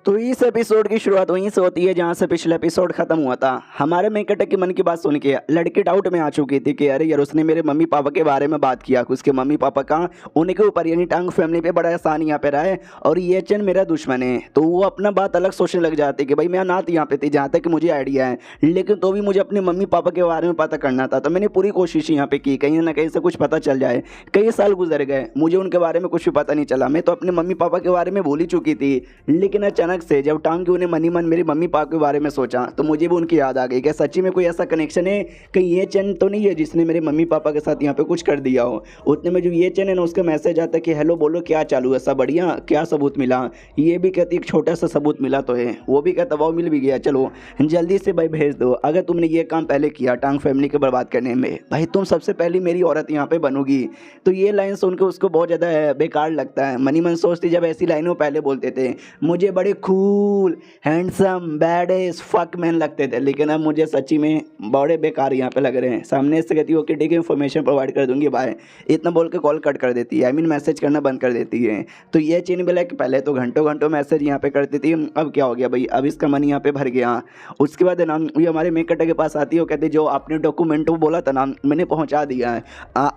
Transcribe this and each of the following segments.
तो इस एपिसोड की शुरुआत वहीं से होती है जहां से पिछला एपिसोड खत्म हुआ था। हमारे मेन कैरेक्टर की मन की बात सुन के लड़की डाउट में आ चुकी थी कि अरे यार उसने मेरे मम्मी पापा के बारे में बात किया, उसके मम्मी पापा कहाँ, उनके ऊपर यानी टांग फैमिली पे बड़ा एहसान यहाँ पे रहा है और ये चैन मेरा दुश्मन है। तो वो अपना बात अलग सोचने लग जाती कि भाई मैं अनाथ यहाँ पे थी जहाँ तक मुझे आइडिया है, लेकिन तो भी मुझे अपने मम्मी पापा के बारे में पता करना था। तो मैंने पूरी कोशिश यहाँ पे की कहीं ना कहीं से कुछ पता चल जाए। कई साल गुजर गए, मुझे उनके बारे में कुछ भी पता नहीं चला। मैं तो अपने मम्मी पापा के बारे में भूल ही चुकी थी, लेकिन अचानक से जब टांग उन्हें मनी मन मेरे मम्मी पापा के बारे में सोचा तो मुझे भी उनकी याद आ गई। क्या सच्ची में कोई ऐसा कनेक्शन है? कहीं ये चैन तो नहीं है जिसने मेरे मम्मी पापा के साथ यहाँ पे कुछ कर दिया हो? उतने में जो ये चैन है ना, उसका मैसेज आता है कि हेलो बोलो क्या चालू है, सब बढ़िया, क्या सबूत मिला? ये भी कहती एक छोटा सा सबूत मिला तो है। वो भी कहता वो मिल भी गया, चलो जल्दी से भाई भेज दो। अगर तुमने ये काम पहले किया टांग फैमिली के बर्बाद करने में, भाई तुम सबसे पहली मेरी औरत यहाँ पे बनोगी। तो ये लाइन सुन के उसको बहुत ज़्यादा बेकार लगता है। मनी मन सोचती जब ऐसी लाइनें वो पहले बोलते थे मुझे बड़े cool handsome bad as fuck man लगते थे, लेकिन अब मुझे सच्ची में बड़े बेकार यहाँ पे लग रहे हैं। सामने से कहती हो कि ठीक है इन्फॉर्मेशन प्रोवाइड कर दूंगी बाय, इतना बोल के कॉल कट कर देती है, आई मीन मैसेज करना बंद कर देती है। तो ये चीन भी लाइक पहले तो घंटों घंटों मैसेज यहाँ पे करती थी, अब क्या हो गया भाई, अब इसका मन यहाँ पे भर गया। उसके बाद ना ये हमारे मेक कटर के पास आती है, वो कहती जो आपने डॉक्यूमेंट वो बोला था ना मैंने पहुँचा दिया है,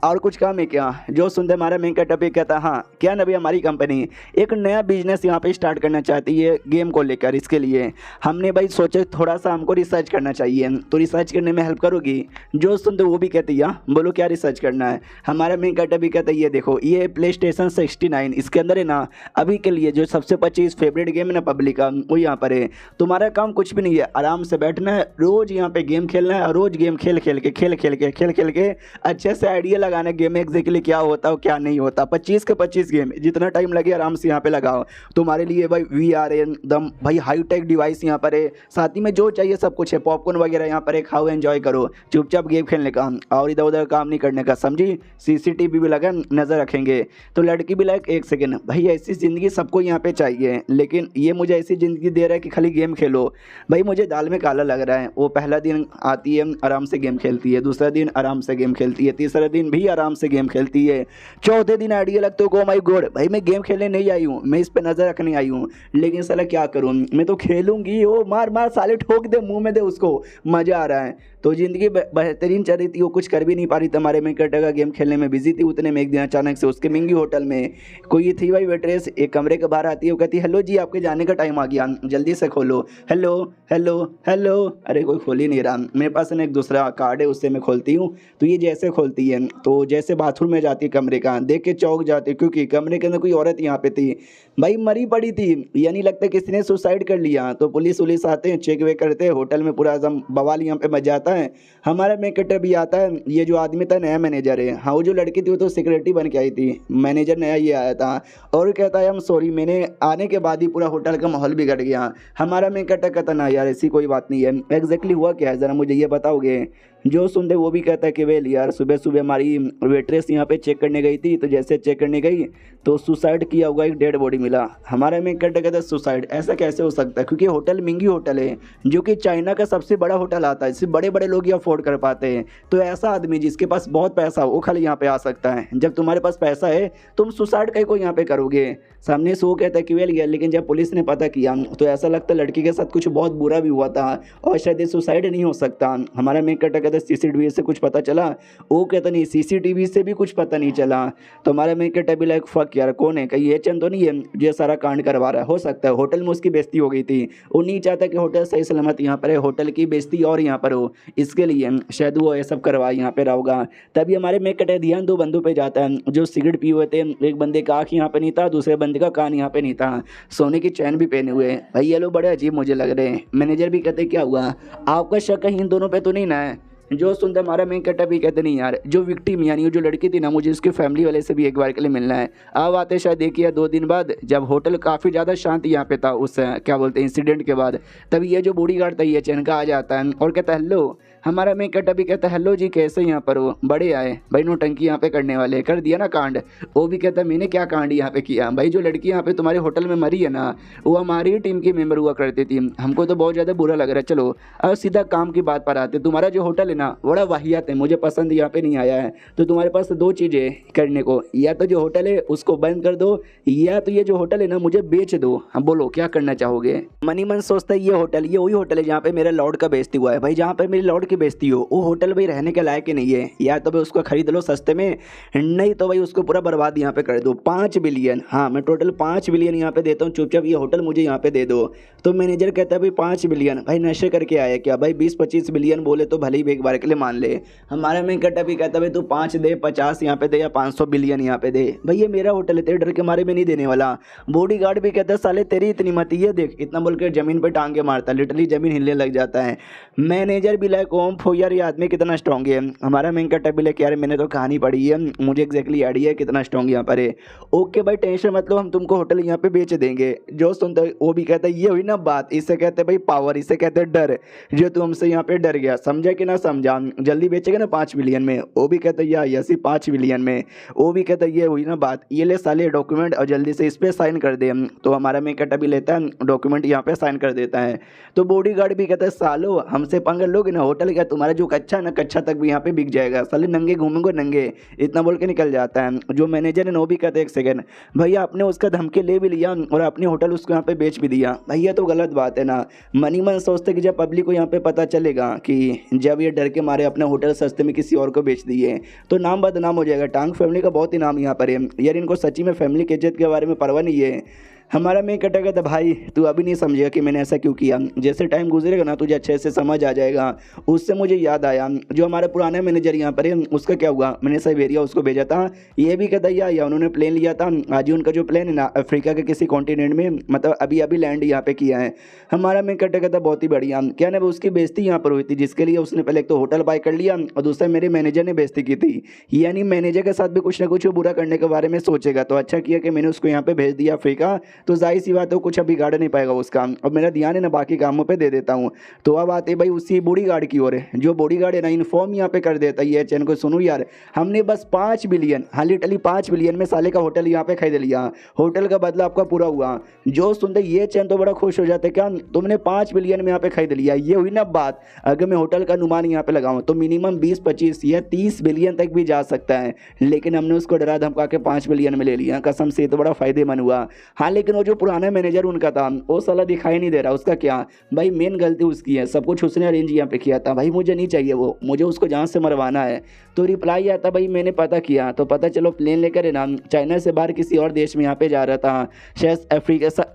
और कुछ काम है क्या? जो सुनते हमारा मेक कटर पे कहता हाँ क्या ना भाई, हमारी कंपनी एक नया बिजनेस यहाँ पे स्टार्ट करना चाहती है गेम को लेकर। इसके लिए हमने भाई सोचे थोड़ा सा हमको रिसर्च करना चाहिए, तो रिसर्च करने में हेल्प करोगी? जो सुनते वो भी कहती है बोलो क्या रिसर्च करना है? हमारा मेन कैरेक्टर भी कहता है ये देखो ये प्ले स्टेशन 69 इसके अंदर है ना अभी के लिए जो सबसे 25 फेवरेट गेम है ना पब्लिक का वो यहाँ पर है। तुम्हारा काम कुछ भी नहीं है, आराम से बैठना है, रोज़ यहाँ पे गेम खेलना है, और रोज़ गेम खेल खेल के अच्छे से आइडिया लगाना है गेम में एग्जैक्टली क्या होता है क्या नहीं होता। 25 के 25 गेम, जितना टाइम लगे आराम से यहाँ पे लगाओ। तुम्हारे लिए भाई VR है एकदम भाई हाईटेक डिवाइस यहाँ पर है, साथ ही में जो चाहिए सब कुछ है, पॉपकॉर्न वगैरह यहाँ पर है, खाओ एंजॉय करो, चुपचाप गेम खेलने का और इधर उधर काम नहीं करने का, समझी? CCTV भी लगा नज़र रखेंगे। तो लड़की भी लाइक एक सेकेंड भाई ऐसी ज़िंदगी सबको यहाँ पे चाहिए, लेकिन ये मुझे ऐसी ज़िंदगी दे रहा है कि खाली गेम खेलो। भाई मुझे दाल में काला लग रहा है। वो पहला दिन आती है आराम से गेम खेलती है, दूसरा दिन आराम से गेम खेलती है, तीसरा दिन भी आराम से गेम खेलती है, चौथे दिन आइडिया लगता है गो माई गॉड भाई मैं गेम खेलने नहीं आई हूँ, मैं इस पर नज़र रखने आई हूँ, लेकिन साला क्या करूँ, मैं तो खेलूंगी। ओ मार मार साले ठोक दे मुंह में दे, उसको मज़ा आ रहा है। तो ज़िंदगी बेहतरीन चल रही थी, वो कुछ कर भी नहीं पा रही थी। हमारे मेन कैरेक्टर का गेम खेलने में बिजी थी। उतने में एक दिन अचानक से उसके मिंगी होटल में कोई थी भाई वेट्रेस, एक कमरे के बाहर आती है, वो कहती है हेलो जी आपके जाने का टाइम आ गया, जल्दी से खोलो। हेलो हेलो हेलो, अरे कोई खोल ही नहीं रहा। मेरे पास ना एक दूसरा कार्ड है उससे मैं खोलती हूँ। तो ये जैसे खोलती है तो जैसे बाथरूम में जाती है कमरे का देख के चौंक जाती है, क्योंकि कमरे के अंदर कोई औरत यहाँ पे थी भाई मरी पड़ी थी, यानी लगता है किसी ने सुसाइड कर लिया। तो पुलिस वुलिस आते हैं, चेक वेक करते हैं, होटल में पूरा एकदम बवाल यहाँ पे मच जाता है। हमारा मेन कैरेक्टर भी आता है। ये जो आदमी था नया मैनेजर है, हाँ वो जो लड़की थी वो तो सिक्योरिटी बन के आई थी, मैनेजर नया ये आया था और कहता है हम सॉरी मैंने आने के बाद ही पूरा होटल का माहौल बिगड़ गया। हमारा मेन कैरेक्टर कहता ना यार ऐसी कोई बात नहीं है, एग्जैक्टली हुआ क्या है ज़रा मुझे ये बताओगे? जो सुनते वो भी कहता है कि वेल यार सुबह सुबह हमारी वेट्रेस यहाँ पे चेक करने गई थी, तो जैसे चेक करने गई तो सुसाइड किया हुआ एक डेड बॉडी मिला। हमारा मेन कैरेक्टर कहता है सुसाइड ऐसा कैसे हो सकता है, क्योंकि होटल मिंगी होटल है जो कि चाइना का सबसे बड़ा होटल आता है, सिर्फ बड़े बड़े लोग ही अफोर्ड कर पाते हैं। तो ऐसा आदमी जिसके पास बहुत पैसा हो वो खाली यहाँ पे आ सकता है। जब तुम्हारे पास पैसा है तुम सुसाइड कहीं को यहाँ पे करोगे? सामने से वो कहता है कि वेल गया, लेकिन जब पुलिस ने पता किया तो ऐसा लगता है लड़की के साथ कुछ बहुत बुरा भी हुआ था और शायद ये सुसाइड नहीं हो सकता। हमारा मेन कैरेक्टर कहता है CCTV से कुछ पता चला? वो कहता नहीं CCTV से भी कुछ पता नहीं चला। तो हमारा मेन कैरेक्टर भी लाइक फक यार कौन है, कहीं ये चंद तो नहीं है जो सारा कांड करवा रहा है? हो सकता है होटल में उसकी बेइज्जती हो गई थी, वो नहीं चाहता कि होटल सही सलामत यहाँ पर है, होटल की बेइज्जती और यहाँ पर हो, इसके लिए शायद वो ये सब करवा यहाँ पे रहा होगा। तभी हमारे मेन कैरेक्टर ध्यान दो बंदों पे जाता है जो सिगरेट पिए हुए थे। एक बंदे का आँख यहाँ पे नहीं था, दूसरे बंदे का कान यहाँ पे नहीं था, सोने की चैन भी पहने हुए। भाई ये लोग बड़े अजीब मुझे लग रहे हैं। मैनेजर भी कहते क्या हुआ, आपका शक कहीं इन दोनों पे तो नहीं ना है? जो सुनते हमारा मेन कैरेक्टर भी कहते नहीं यार जो विक्टिम यानी वो जो लड़की थी ना मुझे उसकी फैमिली वाले से भी एक बार के लिए मिलना है। अब आते शायद देखिए 2 दिन बाद जब होटल काफ़ी ज़्यादा शांति यहाँ पे था उस क्या बोलते हैं इंसिडेंट के बाद, तभी ये जो बॉडीगार्ड था ये चैन का आ जाता है और कहता है हेलो हमारा मेन कट अभी कहता है हेलो जी कैसे यहाँ पर हो, बड़े आए भाई नौटंकी यहाँ पे करने वाले, कर दिया ना कांड। वो भी कहता है मैंने क्या कांड यहाँ पे किया भाई, जो लड़की यहाँ पे तुम्हारे होटल में मरी है ना वो हमारी ही टीम की मेंबर हुआ करती थी, हमको तो बहुत ज़्यादा बुरा लग रहा है। चलो अब सीधा काम की बात पर आते, तुम्हारा जो होटल है ना बड़ा वाहियात है, मुझे पसंद यहाँ पे नहीं आया है। तो तुम्हारे पास दो चीज़ें करने को, या तो जो होटल है उसको बंद कर दो, या तो ये जो होटल है ना मुझे बेच दो। हम बोलो क्या करना चाहोगे। मनी मन सोचता है ये वही होटल है जहाँ पे मेरे लॉर्ड का बेइज्जती हुआ है भाई, जहाँ पे मेरी लॉर्ड की बेइज्जती हो वो होटल भाई रहने के लायक ही नहीं है, या तो भाई उसको खरीद लो सस्ते में, नहीं तो भाई उसको पूरा बर्बाद यहाँ पे कर दो। 5 बिलियन, हाँ मैं टोटल 5 बिलियन यहाँ पे देता हूँ, चुपचाप ये होटल मुझे यहाँ पे दे दो। तो मैनेजर कहता है भाई 5 बिलियन, भाई नशे करके आया क्या भाई, 20-25 बिलियन बोले तो भले ही एक बार के लिए मान ले। हमारा मेन कट अभी कहता है भाई तू 5 दे, 50 यहाँ पे दे या 500 बिलियन यहाँ पे दे, भाई ये मेरा होटल है, तेरे डर के मारे में नहीं देने वाला। बॉडी गार्ड भी कहता है साले तेरी इतनी मत, ये देख इतना बोल के जमीन पे टांगे मारता है, लिटरली जमीन हिलने लग जाता है। मैनेजर भी लाइक ओम फो यार ये आदमी कितना स्ट्रॉन्ग है। हमारा मेन कट अभी लाइक यार मैंने तो कहानी पढ़ी है, मुझे एग्जैक्टली आइडिया है कितना स्ट्रॉन्ग यहाँ पर है। ओके भाई टेंशन मत लो, हम तुमको होटल यहाँ पे बेच देंगे। जो सुनता है वो भी कहता है ये हुई ना बात, इसे कहते हैं भाई पावर, इसे कहते हैं डर, जो तू हमसे यहाँ पे डर गया, समझा कि ना समझा, जल्दी बेचेगा ना 5 बिलियन में। वो भी कहता है या यसी 5 बिलियन में। वो भी कहता है ये हुई ना बात, ये ले साले डॉक्यूमेंट और जल्दी से इस पर साइन कर दे। तो हमारा मेन कट अभी लेता है डॉक्यूमेंट यहाँ पे साइन कर देता है। तो बॉडी गार्ड भी कहता है सालो हमसे पंगा लोगे ना होटल का तुम्हारा जो कच्चा ना कच्चा तक भी यहाँ पे बिक जाएगा, साले नंगे घूमेंगे नंगे, इतना बोल के निकल जाता है। जो मैनेजर है ना वो भी कहता है एक सेकंड भैया आपने उसका धमकी ले भी लिया और अपनी होटल उसको यहाँ पे बेच भी दिया, भैया तो गलत बात है ना। मनी मन सोचते कि जब पब्लिक को यहाँ पे पता चलेगा कि जब ये डर के मारे अपने होटल सस्ते में किसी और को बेच दिए तो नाम बदनाम हो जाएगा। टांग फैमिली का बहुत ही नाम यहाँ पर है यार, इनको सच्ची में फैमिली की इज्जत के बारे में परवाह नहीं है। हमारा मैं कटेगा तो भाई तू अभी नहीं समझेगा कि मैंने ऐसा क्यों किया, जैसे टाइम गुजरेगा ना तुझे अच्छे से समझ आ जाएगा। उससे मुझे याद आया जो हमारा पुराना मैनेजर यहाँ पर है उसका क्या हुआ, मैंने साइबेरिया उसको भेजा था, ये भी कहता या उन्होंने प्लेन लिया था, आज ही उनका जो प्लेन है ना अफ्रीका के किसी कॉन्टिनेंट में मतलब अभी अभी लैंड यहाँ पे किया है। हमारा मैं कटेगा था बहुत ही बढ़िया, क्या ना उसकी बेइज्जती यहाँ पर हुई थी जिसके लिए उसने पहले एक तो होटल बाय कर लिया और दूसरा मेरे मैनेजर ने बेइज्जती की थी, यानी मैनेजर के साथ भी कुछ ना कुछ बुरा करने के बारे में सोचेगा। तो अच्छा किया कि मैंने उसको यहाँ पे भेज दिया अफ्रीका, तो जाहिर सी बात है कुछ अभी बिगाड़ नहीं पाएगा उसका, अब मेरा ध्यान है ना बाकी कामों पे दे देता हूँ। तो अब आते भाई उसी बॉडी गार्ड की ओर है, जो बॉडी गार्ड है ना इन्फॉर्म यहाँ पे कर देता है ये चैन को, सुनो यार हमने बस 5 बिलियन, हाँ लिटरली 5 बिलियन में साले का होटल यहाँ पे खरीद लिया, होटल का बदला आपका पूरा हुआ। जो सुनते ये चैन तो बड़ा खुश हो जाते क्या तुमने 5 बिलियन में यहाँ पे खरीद लिया, ये हुई ना बात। अगर मैं होटल का अनुमान यहाँ पे लगाऊं तो मिनिमम 20-25 या 30 बिलियन तक भी जा सकता है, लेकिन हमने उसको डरा धमका के 5 बिलियन में ले लिया, कसम से तो बड़ा फायदेमंद हुआ। हाँ लेकिन वो जो पुराना मैनेजर उनका था वो साला दिखाई नहीं दे रहा, उसका क्या भाई मेन गलती उसकी है, सब कुछ उसने अरेंज यहाँ पे किया था भाई, मुझे नहीं चाहिए वो, मुझे उसको जान से मरवाना है। तो रिप्लाई आता भाई मैंने पता किया तो पता चलो प्लेन लेकर है ना चाइना से बाहर किसी और देश में यहाँ पे जा रहा था, शायद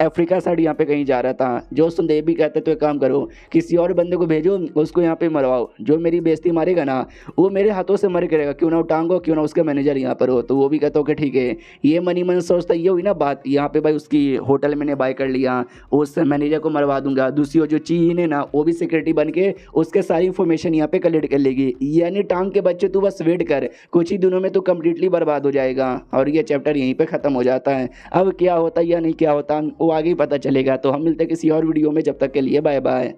अफ्रीका साइड यहाँ पे कहीं जा रहा था। जो सुनदेव भी कहते तो एक काम करो किसी और बंदे को भेजो उसको यहाँ पे मरवाओ, जो मेरी बेइज्जती मारेगा ना वो मेरे हाथों से मर करेगा, क्यों ना वो टांग हो क्यों ना उसका मैनेजर यहाँ पर हो। तो वो भी कहता हो कि ठीक है। ये मनी मन सोचता ये हुई ना बात, यहाँ पे भाई उसकी होटल मैंने बाय कर लिया, उस मैनेजर को मरवा दूंगा। दूसरी जो चीन है ना वो भी सिक्योरिटी बन के उसके सारी इन्फॉर्मेशन यहाँ पे कलेक्ट कर लेगी, यानी टांग के बच्चे तू बस वेट कर, कुछ ही दिनों में तो कम्प्लीटली बर्बाद हो जाएगा। और ये चैप्टर यहीं पे ख़त्म हो जाता है। अब क्या होता है या नहीं क्या होता वो आगे ही पता चलेगा। तो हम मिलते हैं किसी और वीडियो में, जब तक के लिए बाय बाय।